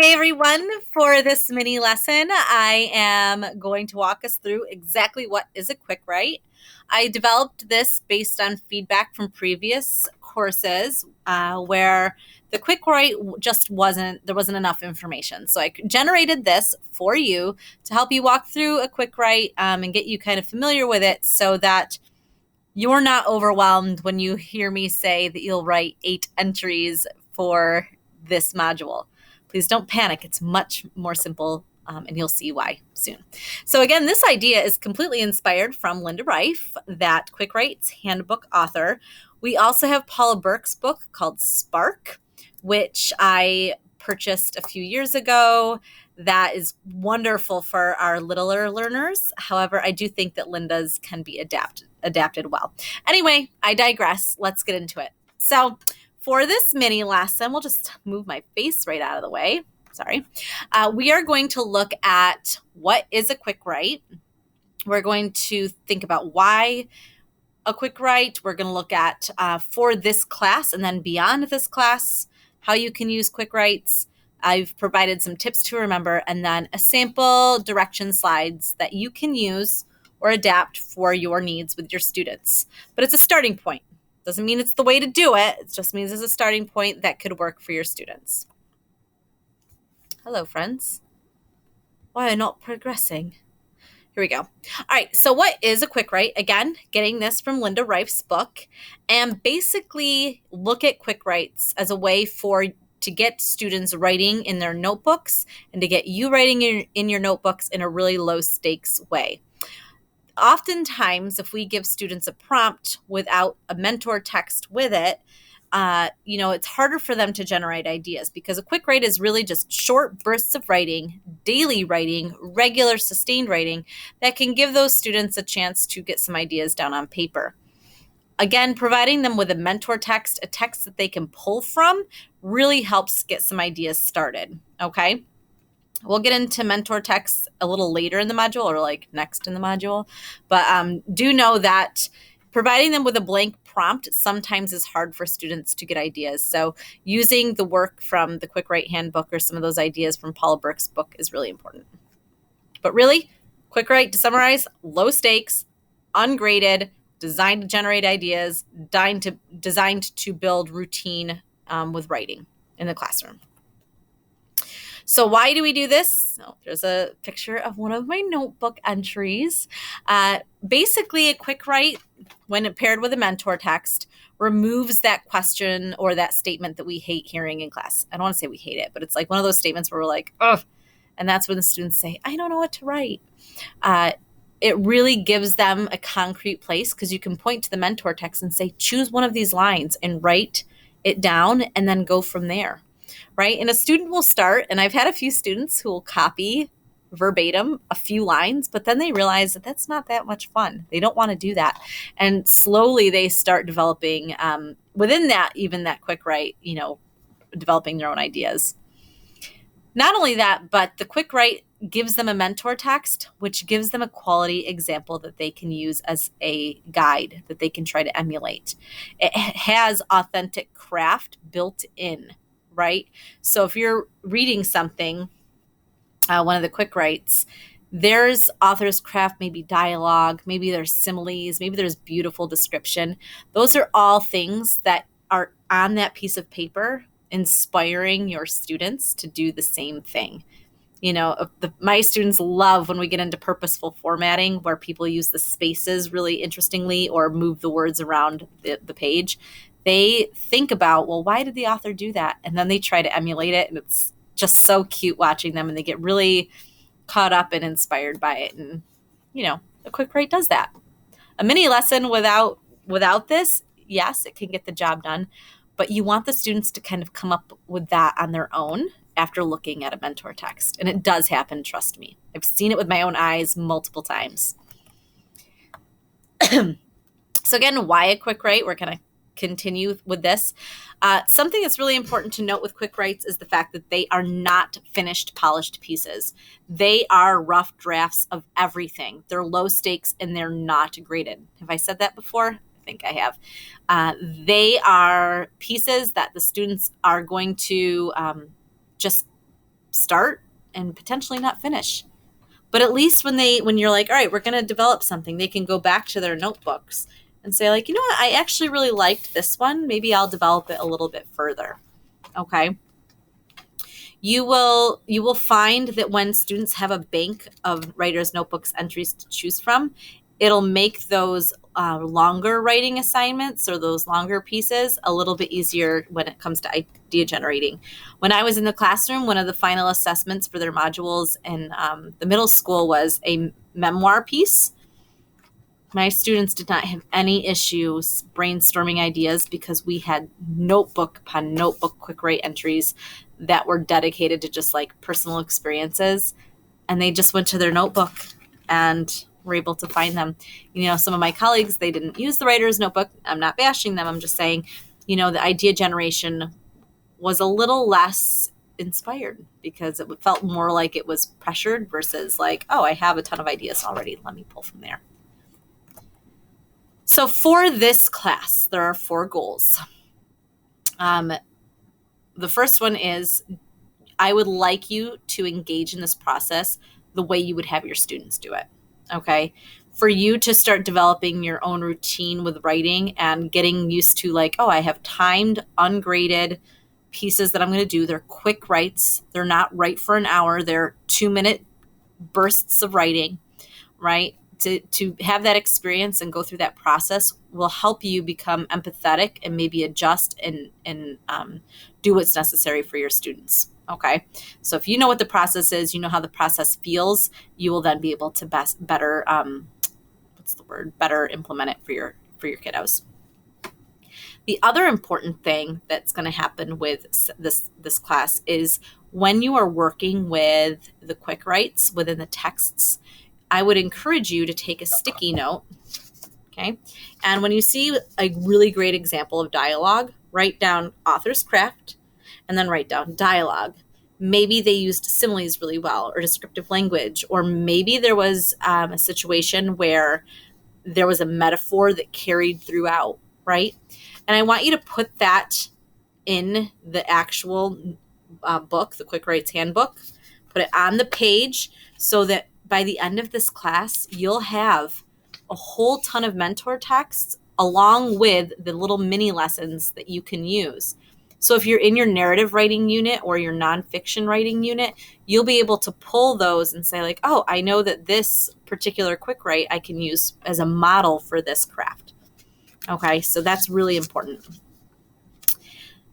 Hey everyone, for this mini lesson, I am going to walk us through exactly what is a Quickwrite. I developed this based on feedback from previous courses where the Quickwrite there wasn't enough information. So I generated this for you to help you walk through a Quickwrite and get you kind of familiar with it so that you're not overwhelmed when you hear me say that you'll write 8 entries for this module. Please don't panic. It's much more simple, and you'll see why soon. So again, this idea is completely inspired from Linda Rife, that Quickwrites handbook author. We also have Paula Burke's book called Spark, which I purchased a few years ago. That is wonderful for our littler learners. However, I do think that Linda's can be adapted well. Anyway, I digress. Let's get into it. So for this mini lesson, we'll just move my face right out of the way. Sorry. We are going to look at what is a Quickwrite. We're going to think about why a Quickwrite. We're going to look at for this class and then beyond this class, how you can use Quickwrites. I've provided some tips to remember and then a sample direction slides that you can use or adapt for your needs with your students. But it's a starting point. Doesn't mean it's the way to do it. It just means it's a starting point that could work for your students. Hello, friends. Why are you not progressing? Here we go. All right, so what is a Quickwrite? Again, getting this from Linda Rife's book, and basically look at Quickwrites as a way to get students writing in their notebooks and to get you writing in your notebooks in a really low stakes way. Oftentimes, if we give students a prompt without a mentor text with it, it's harder for them to generate ideas because a Quickwrite is really just short bursts of writing, daily writing, regular sustained writing that can give those students a chance to get some ideas down on paper. Again, providing them with a mentor text, a text that they can pull from, really helps get some ideas started, okay? We'll get into mentor texts a little later in the module or like next in the module, but do know that providing them with a blank prompt sometimes is hard for students to get ideas. So using the work from the Quickwrite handbook or some of those ideas from Paula Burke's book is really important. But really, Quickwrite, to summarize, low stakes, ungraded, designed to generate ideas, designed to build routine with writing in the classroom. So why do we do this? Oh, there's a picture of one of my notebook entries. Basically, a Quickwrite, when paired with a mentor text, removes that question or that statement that we hate hearing in class. I don't want to say we hate it, but it's like one of those statements where we're like, ugh. And that's when the students say, I don't know what to write. It really gives them a concrete place because you can point to the mentor text and say, choose one of these lines and write it down and then go from there. Right? And a student will start, and I've had a few students who will copy verbatim a few lines, but then they realize that that's not that much fun. They don't want to do that. And slowly they start developing within that, even that Quickwrite, developing their own ideas. Not only that, but the Quickwrite gives them a mentor text, which gives them a quality example that they can use as a guide that they can try to emulate. It has authentic craft built in. Right? So if you're reading something, one of the Quickwrites, there's author's craft, maybe dialogue, maybe there's similes, maybe there's beautiful description. Those are all things that are on that piece of paper, inspiring your students to do the same thing. My students love when we get into purposeful formatting where people use the spaces really interestingly or move the words around the page. They think about, well, why did the author do that? And then they try to emulate it. And it's just so cute watching them. And they get really caught up and inspired by it. And, a Quickwrite does that. A mini lesson without this, yes, it can get the job done. But you want the students to kind of come up with that on their own after looking at a mentor text. And it does happen, trust me. I've seen it with my own eyes multiple times. So again, why a Quickwrite? We're going to continue with this. Something that's really important to note with Quickwrites is the fact that they are not finished, polished pieces. They are rough drafts of everything. They're low stakes and they're not graded. Have I said that before? I think I have. They are pieces that the students are going to just start and potentially not finish. But at least when you're like, all right, we're going to develop something, they can go back to their notebooks and say like, you know what, I actually really liked this one. Maybe I'll develop it a little bit further. Okay. You will find that when students have a bank of writer's notebooks entries to choose from, it'll make those longer writing assignments or those longer pieces a little bit easier when it comes to idea generating. When I was in the classroom, one of the final assessments for their modules in the middle school was a memoir piece. My students did not have any issues brainstorming ideas because we had notebook upon notebook Quickwrite entries that were dedicated to just like personal experiences. And they just went to their notebook and were able to find them. You know, some of my colleagues, they didn't use the writer's notebook. I'm not bashing them. I'm just saying, you know, the idea generation was a little less inspired because it felt more like it was pressured versus like, oh, I have a ton of ideas already. Let me pull from there. So for this class, there are 4 goals. The first one is I would like you to engage in this process the way you would have your students do it, okay? For you to start developing your own routine with writing and getting used to like, oh, I have timed, ungraded pieces that I'm going to do. They're quick writes. They're not write for an hour. They're 2-minute bursts of writing, right? To have that experience and go through that process will help you become empathetic and maybe adjust and do what's necessary for your students. Okay. So if you know what the process is, you know how the process feels, you will then be able to better implement it for your kiddos. The other important thing that's going to happen with this class is when you are working with the Quickwrites within the texts, I would encourage you to take a sticky note, okay? And when you see a really great example of dialogue, write down author's craft and then write down dialogue. Maybe they used similes really well or descriptive language, or maybe there was a situation where there was a metaphor that carried throughout, right? And I want you to put that in the actual book, the Quickwrites handbook, put it on the page so that by the end of this class, you'll have a whole ton of mentor texts along with the little mini lessons that you can use. So if you're in your narrative writing unit or your nonfiction writing unit, you'll be able to pull those and say like, oh, I know that this particular Quickwrite I can use as a model for this craft. Okay, so that's really important.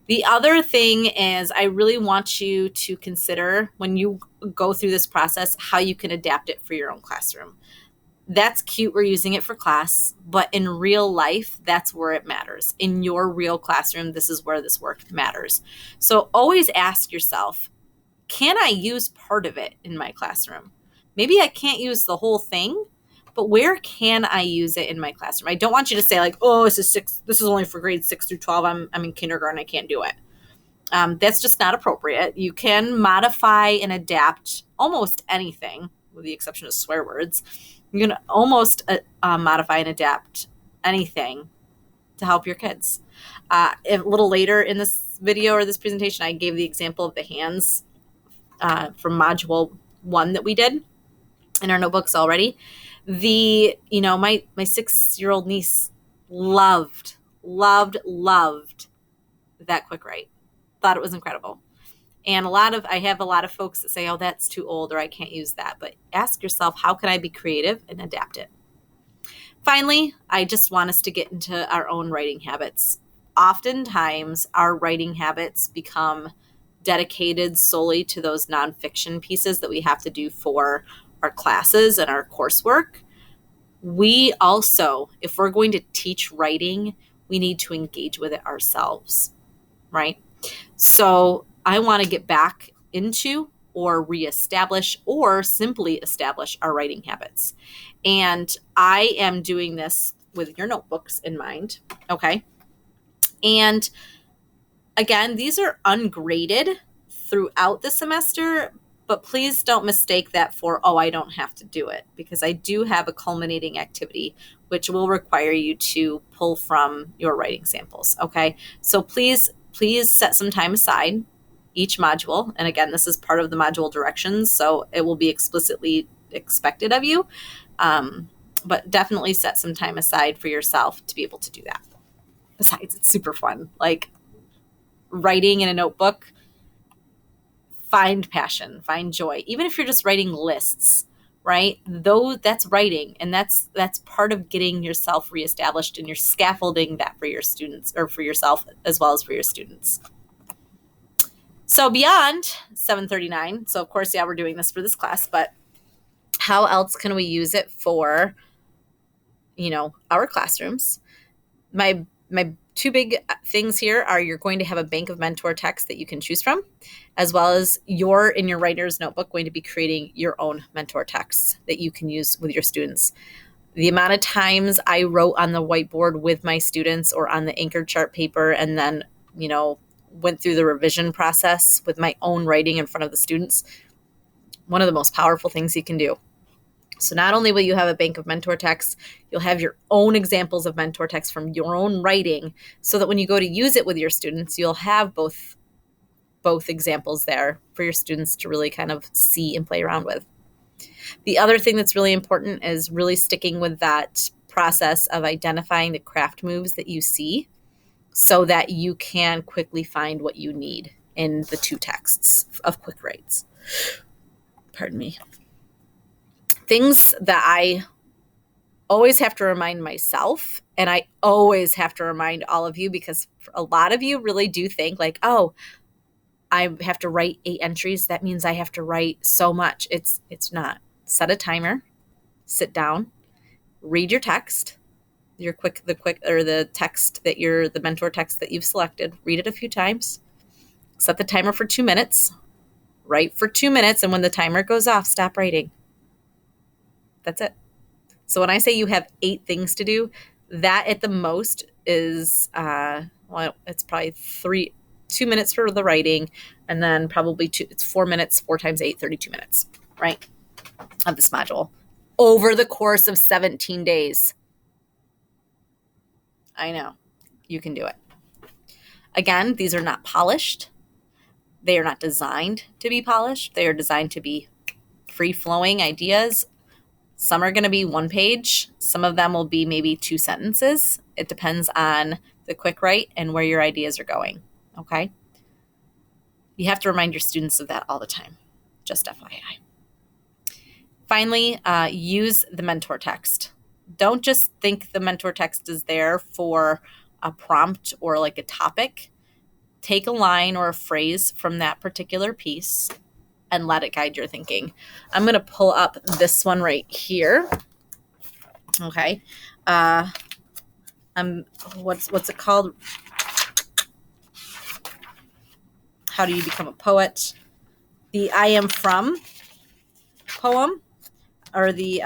The other thing is I really want you to consider when you go through this process how you can adapt it for your own classroom. That's cute, we're using it for class, but in real life, that's where it matters. In your real classroom, this is where this work matters. So always ask yourself, can I use part of it in my classroom? Maybe I can't use the whole thing, but where can I use it in my classroom? I don't want you to say like, oh, this is only for grades 6 through 12. I'm in kindergarten. I can't do it. That's just not appropriate. You can modify and adapt almost anything with the exception of swear words. You can almost modify and adapt anything to help your kids. A little later in this video or this presentation, I gave the example of the hands from module 1 that we did in our notebooks already. My 6-year-old niece loved that Quickwrite. Thought it was incredible. And I have a lot of folks that say, oh, that's too old or I can't use that. But ask yourself, how can I be creative and adapt it? Finally, I just want us to get into our own writing habits. Oftentimes, our writing habits become dedicated solely to those nonfiction pieces that we have to do for our classes and our coursework. We also, if we're going to teach writing, we need to engage with it ourselves, right? So I want to get back into or reestablish or simply establish our writing habits. And I am doing this with your notebooks in mind, okay? And again, these are ungraded throughout the semester, but please don't mistake that for, oh, I don't have to do it, because I do have a culminating activity which will require you to pull from your writing samples, okay? So please set some time aside each module. And again, this is part of the module directions, so it will be explicitly expected of you. But definitely set some time aside for yourself to be able to do that. Besides, it's super fun. Like writing in a notebook, find passion, find joy. Even if you're just writing lists, right? Though that's writing, and that's part of getting yourself reestablished, and you're scaffolding that for your students, or for yourself as well as for your students. So beyond 739, so of course, yeah, we're doing this for this class, but how else can we use it for, our classrooms? My two big things here are, you're going to have a bank of mentor texts that you can choose from, as well as you're in your writer's notebook going to be creating your own mentor texts that you can use with your students. The amount of times I wrote on the whiteboard with my students or on the anchor chart paper, and then, went through the revision process with my own writing in front of the students, one of the most powerful things you can do. So not only will you have a bank of mentor texts, you'll have your own examples of mentor texts from your own writing, so that when you go to use it with your students, you'll have both examples there for your students to really kind of see and play around with. The other thing that's really important is really sticking with that process of identifying the craft moves that you see, so that you can quickly find what you need in the two texts of Quickwrites. Pardon me. Things that I always have to remind myself, and I always have to remind all of you, because a lot of you really do think like, oh, I have to write 8 entries. That means I have to write so much. It's not. Set a timer, sit down, read your text, the text that the mentor text that you've selected, read it a few times, set the timer for 2 minutes, write for 2 minutes. And when the timer goes off, stop writing. That's it. So when I say you have 8 things to do, that at the most is, it's probably 2 minutes for the writing, and then probably it's 4 minutes, 4 times 8, 32 minutes, right? Of this module over the course of 17 days. I know you can do it. Again, these are not polished. They are not designed to be polished. They are designed to be free-flowing ideas. Some are going to be 1 page. Some of them will be maybe 2 sentences. It depends on the Quickwrite and where your ideas are going. Okay? You have to remind your students of that all the time. Just FYI. Finally, use the mentor text. Don't just think the mentor text is there for a prompt or like a topic. Take a line or a phrase from that particular piece and let it guide your thinking. I'm going to pull up this one right here. Okay. What's it called? How do you become a poet? The I am from poem, or the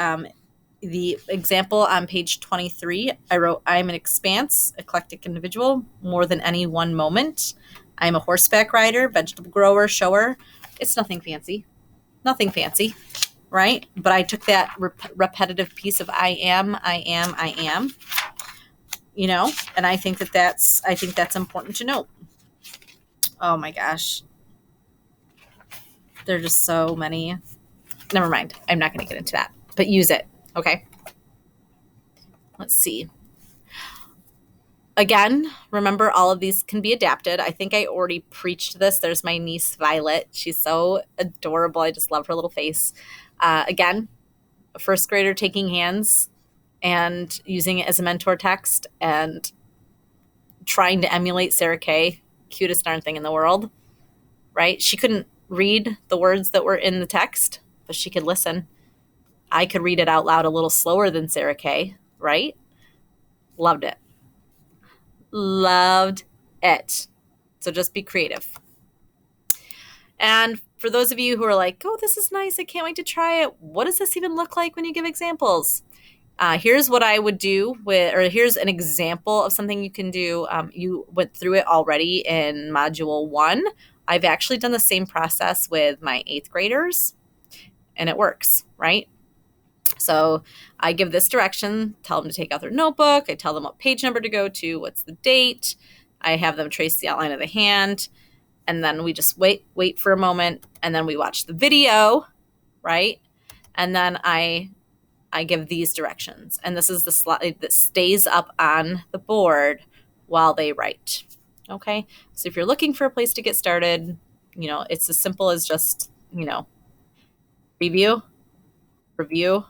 example on page 23. I wrote, I'm an expanse, eclectic individual, more than any one moment. I'm a horseback rider, vegetable grower, shower. It's nothing fancy, right? But I took that repetitive piece of I am, and I think that's important to note. Oh my gosh. There are just so many. Never mind. I'm not going to get into that, but use it. Okay. Let's see. Again, remember, all of these can be adapted. I think I already preached this. There's my niece, Violet. She's so adorable. I just love her little face. Again, a first grader taking hands and using it as a mentor text and trying to emulate Sarah Kay, cutest darn thing in the world, right? She couldn't read the words that were in the text, but she could listen. I could read it out loud a little slower than Sarah Kay, right? Loved it. Loved it. So just be creative. And for those of you who are like, oh, this is nice, I can't wait to try it. What does this even look like when you give examples? Here's what I would do here's an example of something you can do. You went through it already in module 1. I've actually done the same process with my 8th graders, and it works, right? So I give this direction, tell them to take out their notebook. I tell them what page number to go to, what's the date. I have them trace the outline of the hand. and then we just wait for a moment, and then we watch the video, right? And then I give these directions, and this is the slide that stays up on the board while they write. Okay, so if you're looking for a place to get started, it's as simple as just, review, review,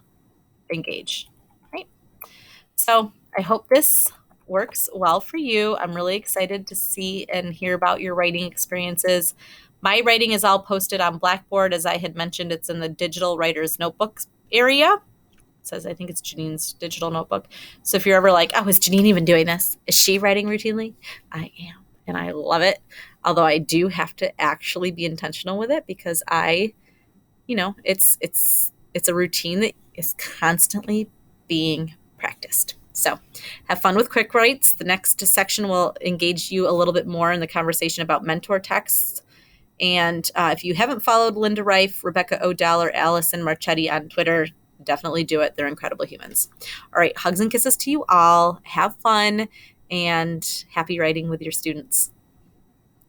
engage, right? So I hope this works well for you. I'm really excited to see and hear about your writing experiences. My writing is all posted on Blackboard. As I had mentioned, it's in the digital writer's notebooks area. It says, I think it's Janine's digital notebook. So if you're ever like, oh, is Janine even doing this? Is she writing routinely? I am, and I love it. Although I do have to actually be intentional with it, because it's a routine that is constantly being practiced. So have fun with Quickwrites. The next section will engage you a little bit more in the conversation about mentor texts. And if you haven't followed Linda Reif, Rebecca Odell, or Allison Marchetti on Twitter, definitely do it. They're incredible humans. All right, hugs and kisses to you all. Have fun and happy writing with your students.